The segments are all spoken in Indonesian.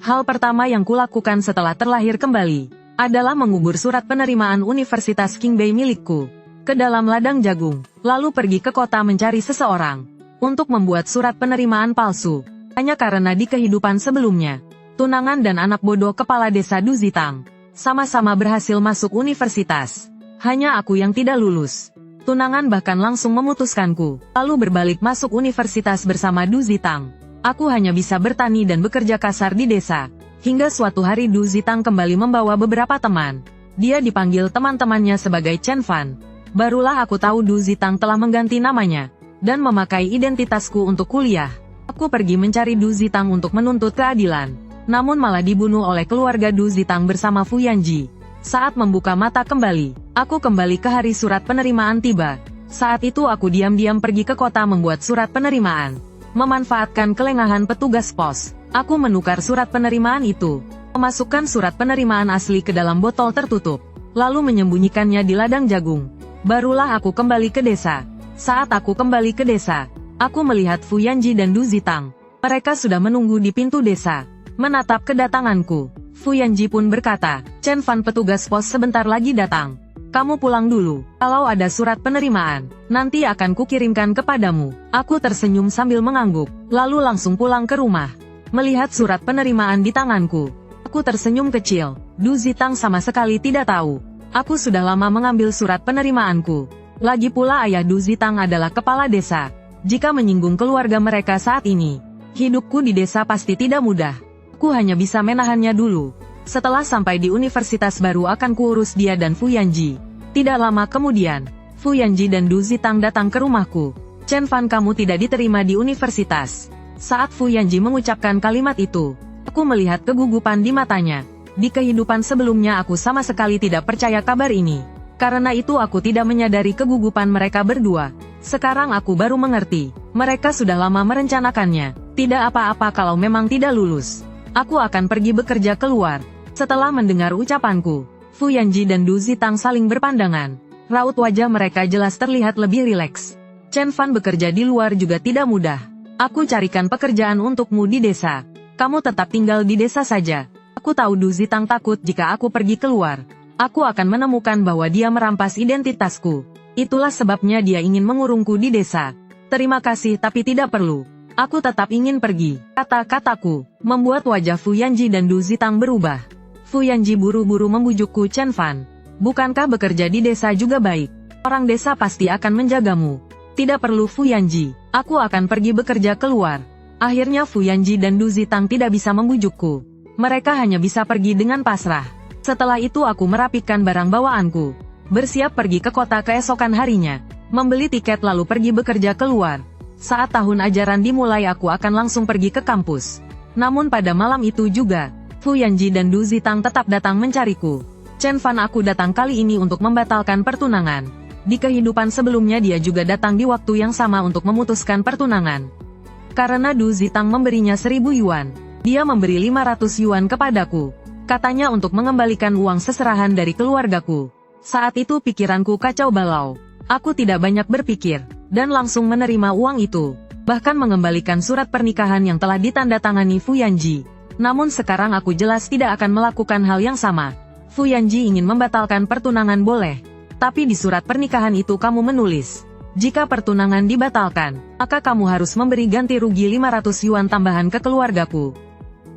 Hal pertama yang kulakukan setelah terlahir kembali adalah mengubur surat penerimaan Universitas Qingbei milikku ke dalam ladang jagung, lalu pergi ke kota mencari seseorang untuk membuat surat penerimaan palsu. Hanya karena di kehidupan sebelumnya, tunangan dan anak bodoh kepala desa Du Zitang sama-sama berhasil masuk universitas. Hanya aku yang tidak lulus. Tunangan bahkan langsung memutuskanku, lalu berbalik masuk universitas bersama Du Zitang. Aku hanya bisa bertani dan bekerja kasar di desa. Hingga suatu hari Du Zitang kembali membawa beberapa teman. Dia dipanggil teman-temannya sebagai Chen Fan. Barulah aku tahu Du Zitang telah mengganti namanya dan memakai identitasku untuk kuliah. Aku pergi mencari Du Zitang untuk menuntut keadilan, namun malah dibunuh oleh keluarga Du Zitang bersama Fu Yanji. Saat membuka mata kembali, aku kembali ke hari surat penerimaan tiba. Saat itu aku diam-diam pergi ke kota membuat surat penerimaan. Memanfaatkan kelengahan petugas pos, aku menukar surat penerimaan itu, memasukkan surat penerimaan asli ke dalam botol tertutup, lalu menyembunyikannya di ladang jagung. Barulah aku kembali ke desa. Saat aku kembali ke desa, aku melihat Fu Yanji dan Du Zitang. Mereka sudah menunggu di pintu desa, menatap kedatanganku. Fu Yanji pun berkata, "Chen Fan, petugas pos sebentar lagi datang. Kamu pulang dulu. Kalau ada surat penerimaan, nanti akan kukirimkan kepadamu." Aku tersenyum sambil mengangguk, lalu langsung pulang ke rumah. Melihat surat penerimaan di tanganku, aku tersenyum kecil. Du Zitang sama sekali tidak tahu. Aku sudah lama mengambil surat penerimaanku. Lagi pula ayah Du Zitang adalah kepala desa. Jika menyinggung keluarga mereka saat ini, hidupku di desa pasti tidak mudah. Aku hanya bisa menahannya dulu. Setelah sampai di universitas baru akan kuurus dia dan Fu Yanji. Tidak lama kemudian, Fu Yanji dan Du Zitang datang ke rumahku. "Chen Fan, kamu tidak diterima di universitas." Saat Fu Yanji mengucapkan kalimat itu, aku melihat kegugupan di matanya. Di kehidupan sebelumnya aku sama sekali tidak percaya kabar ini. Karena itu aku tidak menyadari kegugupan mereka berdua. Sekarang aku baru mengerti, mereka sudah lama merencanakannya. Tidak apa-apa kalau memang tidak lulus. Aku akan pergi bekerja keluar. Setelah mendengar ucapanku, Fu Yanji dan Du Zitang saling berpandangan. Raut wajah mereka jelas terlihat lebih rileks. "Chen Fan, bekerja di luar juga tidak mudah. Aku carikan pekerjaan untukmu di desa. Kamu tetap tinggal di desa saja." Aku tahu Du Zitang takut jika aku pergi keluar. Aku akan menemukan bahwa dia merampas identitasku. Itulah sebabnya dia ingin mengurungku di desa. "Terima kasih tapi tidak perlu. Aku tetap ingin pergi," kata-kataku membuat wajah Fu Yanji dan Du Zitang berubah. Fu Yanji buru-buru membujukku, "Chen Fan, bukankah bekerja di desa juga baik? Orang desa pasti akan menjagamu." "Tidak perlu Fu Yanji, aku akan pergi bekerja keluar." Akhirnya Fu Yanji dan Du Zitang tidak bisa membujukku. Mereka hanya bisa pergi dengan pasrah. Setelah itu aku merapikan barang bawaanku, bersiap pergi ke kota keesokan harinya, membeli tiket lalu pergi bekerja keluar. Saat tahun ajaran dimulai aku akan langsung pergi ke kampus. Namun pada malam itu juga, Fu Yanji dan Du Zitang tetap datang mencariku. "Chen Fan, aku datang kali ini untuk membatalkan pertunangan." Di kehidupan sebelumnya dia juga datang di waktu yang sama untuk memutuskan pertunangan. Karena Du Zitang memberinya 1000 yuan, dia memberi 500 yuan kepadaku. Katanya untuk mengembalikan uang seserahan dari keluargaku. Saat itu pikiranku kacau balau. Aku tidak banyak berpikir, dan langsung menerima uang itu. Bahkan mengembalikan surat pernikahan yang telah ditandatangani Fu Yanji. Namun sekarang aku jelas tidak akan melakukan hal yang sama. Fu Yanji ingin membatalkan pertunangan boleh. Tapi di surat pernikahan itu kamu menulis, jika pertunangan dibatalkan, maka kamu harus memberi ganti rugi 500 yuan tambahan ke keluargaku.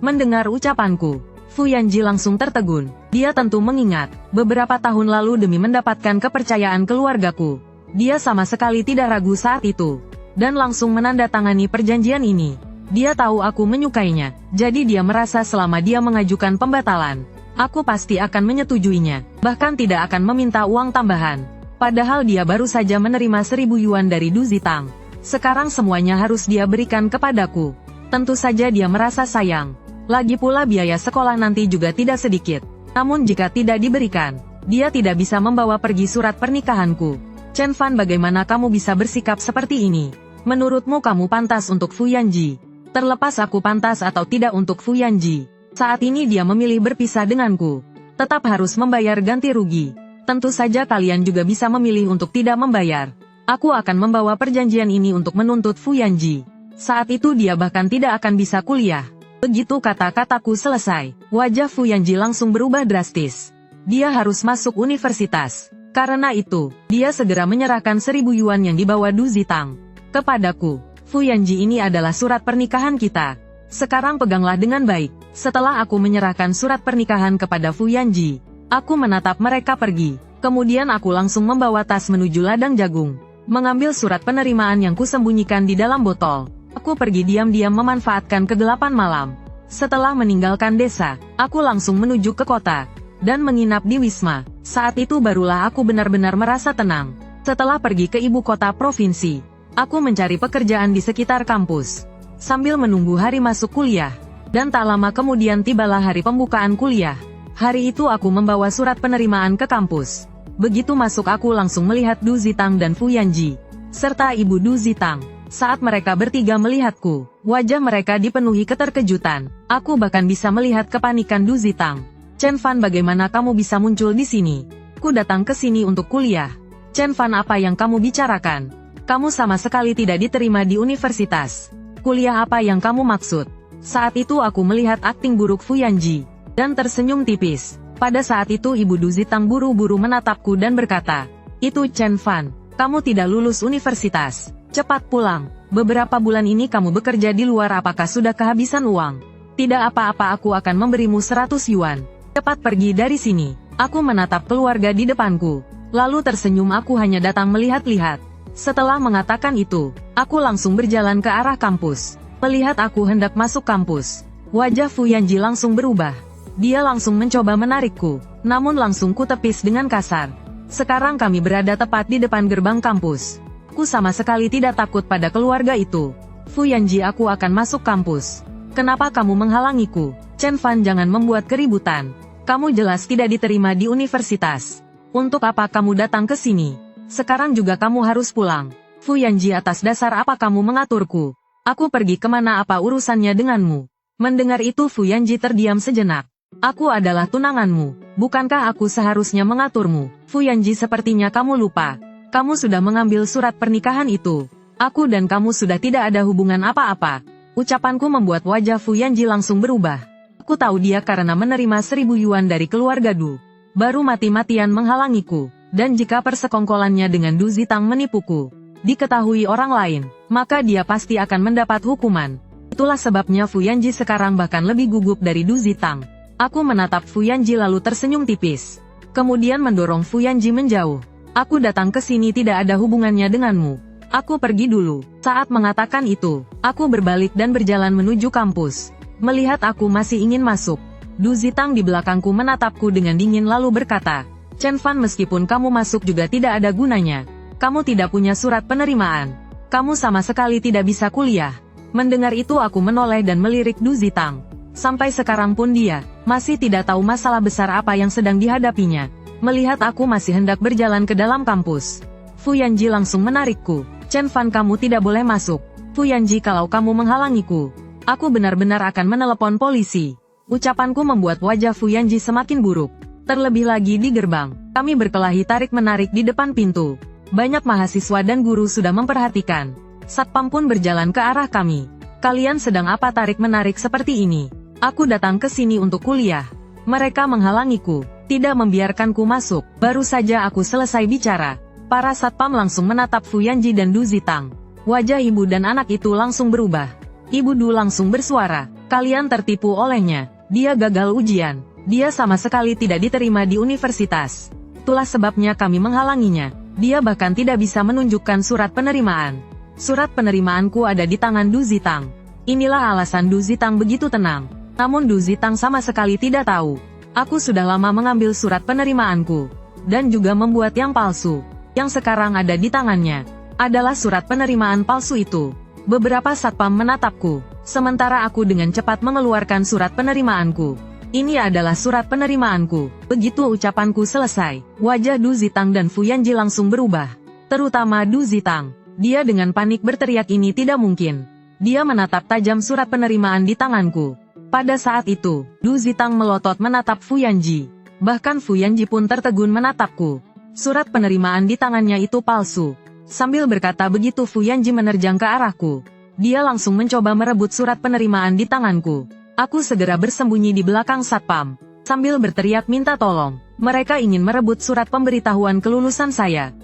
Mendengar ucapanku, Fu Yanji langsung tertegun. Dia tentu mengingat, beberapa tahun lalu demi mendapatkan kepercayaan keluargaku, dia sama sekali tidak ragu saat itu, dan langsung menandatangani perjanjian ini. Dia tahu aku menyukainya, jadi dia merasa selama dia mengajukan pembatalan, aku pasti akan menyetujuinya, bahkan tidak akan meminta uang tambahan. Padahal dia baru saja menerima 1000 yuan dari Du Zitang. Sekarang semuanya harus dia berikan kepadaku. Tentu saja dia merasa sayang. Lagi pula biaya sekolah nanti juga tidak sedikit. Namun jika tidak diberikan, dia tidak bisa membawa pergi surat pernikahanku. "Chen Fan, bagaimana kamu bisa bersikap seperti ini? Menurutmu kamu pantas untuk Fu Yanji? Terlepas aku pantas atau tidak untuk Fu Yanji, saat ini dia memilih berpisah denganku. Tetap harus membayar ganti rugi. Tentu saja kalian juga bisa memilih untuk tidak membayar. Aku akan membawa perjanjian ini untuk menuntut Fu Yanji. Saat itu dia bahkan tidak akan bisa kuliah. Begitu kata-kataku selesai, wajah Fu Yanji langsung berubah drastis. Dia harus masuk universitas. Karena itu, dia segera menyerahkan 1000 yuan yang dibawa Du Zitang kepadaku. Fu Yanji, ini adalah surat pernikahan kita. Sekarang peganglah dengan baik. Setelah aku menyerahkan surat pernikahan kepada Fu Yanji, aku menatap mereka pergi. Kemudian aku langsung membawa tas menuju ladang jagung. Mengambil surat penerimaan yang kusembunyikan di dalam botol. Aku pergi diam-diam memanfaatkan kegelapan malam. Setelah meninggalkan desa, aku langsung menuju ke kota dan menginap di Wisma. Saat itu barulah aku benar-benar merasa tenang. Setelah pergi ke ibu kota provinsi, aku mencari pekerjaan di sekitar kampus sambil menunggu hari masuk kuliah. Dan tak lama kemudian tibalah hari pembukaan kuliah. Hari itu aku membawa surat penerimaan ke kampus. Begitu masuk aku langsung melihat Du Zitang dan Fu Yanji serta ibu Du Zitang. Saat mereka bertiga melihatku, wajah mereka dipenuhi keterkejutan. Aku bahkan bisa melihat kepanikan Du Zitang. Chen Fan, bagaimana kamu bisa muncul di sini? Ku datang ke sini untuk kuliah. Chen Fan, apa yang kamu bicarakan? Kamu sama sekali tidak diterima di universitas. Kuliah apa yang kamu maksud? Saat itu aku melihat akting buruk Fu Yanji dan tersenyum tipis. Pada saat itu ibu Du Zitang buru-buru menatapku dan berkata, "Itu Chen Fan, kamu tidak lulus universitas. Cepat pulang. Beberapa bulan ini kamu bekerja di luar, apakah sudah kehabisan uang? Tidak apa-apa, aku akan memberimu 100 yuan. Cepat pergi dari sini." Aku menatap keluarga di depanku. Lalu tersenyum, aku hanya datang melihat-lihat. Setelah mengatakan itu, aku langsung berjalan ke arah kampus. Melihat aku hendak masuk kampus, wajah Fu Yanji langsung berubah. Dia langsung mencoba menarikku, namun langsung kutepis dengan kasar. Sekarang kami berada tepat di depan gerbang kampus. Aku sama sekali tidak takut pada keluarga itu. Fu Yanji, aku akan masuk kampus. Kenapa kamu menghalangiku? Chen Fan, jangan membuat keributan. Kamu jelas tidak diterima di universitas. Untuk apa kamu datang ke sini? Sekarang juga kamu harus pulang. Fu Yanji, atas dasar apa kamu mengaturku? Aku pergi kemana, apa urusannya denganmu? Mendengar itu Fu Yanji terdiam sejenak. Aku adalah tunanganmu. Bukankah aku seharusnya mengaturmu? Fu Yanji, sepertinya kamu lupa. Kamu sudah mengambil surat pernikahan itu. Aku dan kamu sudah tidak ada hubungan apa-apa. Ucapanku membuat wajah Fu Yanji langsung berubah. Aku tahu dia karena menerima 1000 yuan dari keluarga Du. Baru mati-matian menghalangiku. Dan jika persekongkolannya dengan Du Zitang menipuku, diketahui orang lain, maka dia pasti akan mendapat hukuman. Itulah sebabnya Fu Yanji sekarang bahkan lebih gugup dari Du Zitang. Aku menatap Fu Yanji lalu tersenyum tipis. Kemudian mendorong Fu Yanji menjauh. Aku datang ke sini tidak ada hubungannya denganmu. Aku pergi dulu. Saat mengatakan itu, aku berbalik dan berjalan menuju kampus. Melihat aku masih ingin masuk, Du Zitang di belakangku menatapku dengan dingin lalu berkata, "Chen Fan, meskipun kamu masuk juga tidak ada gunanya. Kamu tidak punya surat penerimaan. Kamu sama sekali tidak bisa kuliah." Mendengar itu aku menoleh dan melirik Du Zitang. Sampai sekarang pun dia masih tidak tahu masalah besar apa yang sedang dihadapinya. Melihat aku masih hendak berjalan ke dalam kampus, Fu Yanji langsung menarikku. "Chen Fan, kamu tidak boleh masuk. Fu Yanji, kalau kamu menghalangiku, aku benar-benar akan menelepon polisi." Ucapanku membuat wajah Fu Yanji semakin buruk. Terlebih lagi di gerbang, kami berkelahi tarik-menarik di depan pintu. Banyak mahasiswa dan guru sudah memperhatikan. Satpam pun berjalan ke arah kami. "Kalian sedang apa tarik-menarik seperti ini? Aku datang ke sini untuk kuliah." Mereka menghalangiku, tidak membiarkanku masuk. Baru saja aku selesai bicara, para satpam langsung menatap Fu Yanji dan Du Zitang. Wajah ibu dan anak itu langsung berubah. Ibu Du langsung bersuara, "Kalian tertipu olehnya. Dia gagal ujian. Dia sama sekali tidak diterima di universitas. Itulah sebabnya kami menghalanginya. Dia bahkan tidak bisa menunjukkan surat penerimaan. Surat penerimaanku ada di tangan Du Zitang." Inilah alasan Du Zitang begitu tenang. Namun Du Zitang sama sekali tidak tahu. Aku sudah lama mengambil surat penerimaanku. Dan juga membuat yang palsu. Yang sekarang ada di tangannya adalah surat penerimaan palsu itu. Beberapa satpam menatapku. Sementara aku dengan cepat mengeluarkan surat penerimaanku. "Ini adalah surat penerimaanku." Begitu ucapanku selesai, wajah Du Zitang dan Fu Yanji langsung berubah. Terutama Du Zitang. Dia dengan panik berteriak, "Ini tidak mungkin." Dia menatap tajam surat penerimaan di tanganku. Pada saat itu, Du Zitang melotot menatap Fu Yanji. Bahkan Fu Yanji pun tertegun menatapku. Surat penerimaan di tangannya itu palsu. Sambil berkata begitu Fu Yanji menerjang ke arahku. Dia langsung mencoba merebut surat penerimaan di tanganku. Aku segera bersembunyi di belakang satpam, sambil berteriak minta tolong. Mereka ingin merebut surat pemberitahuan kelulusan saya.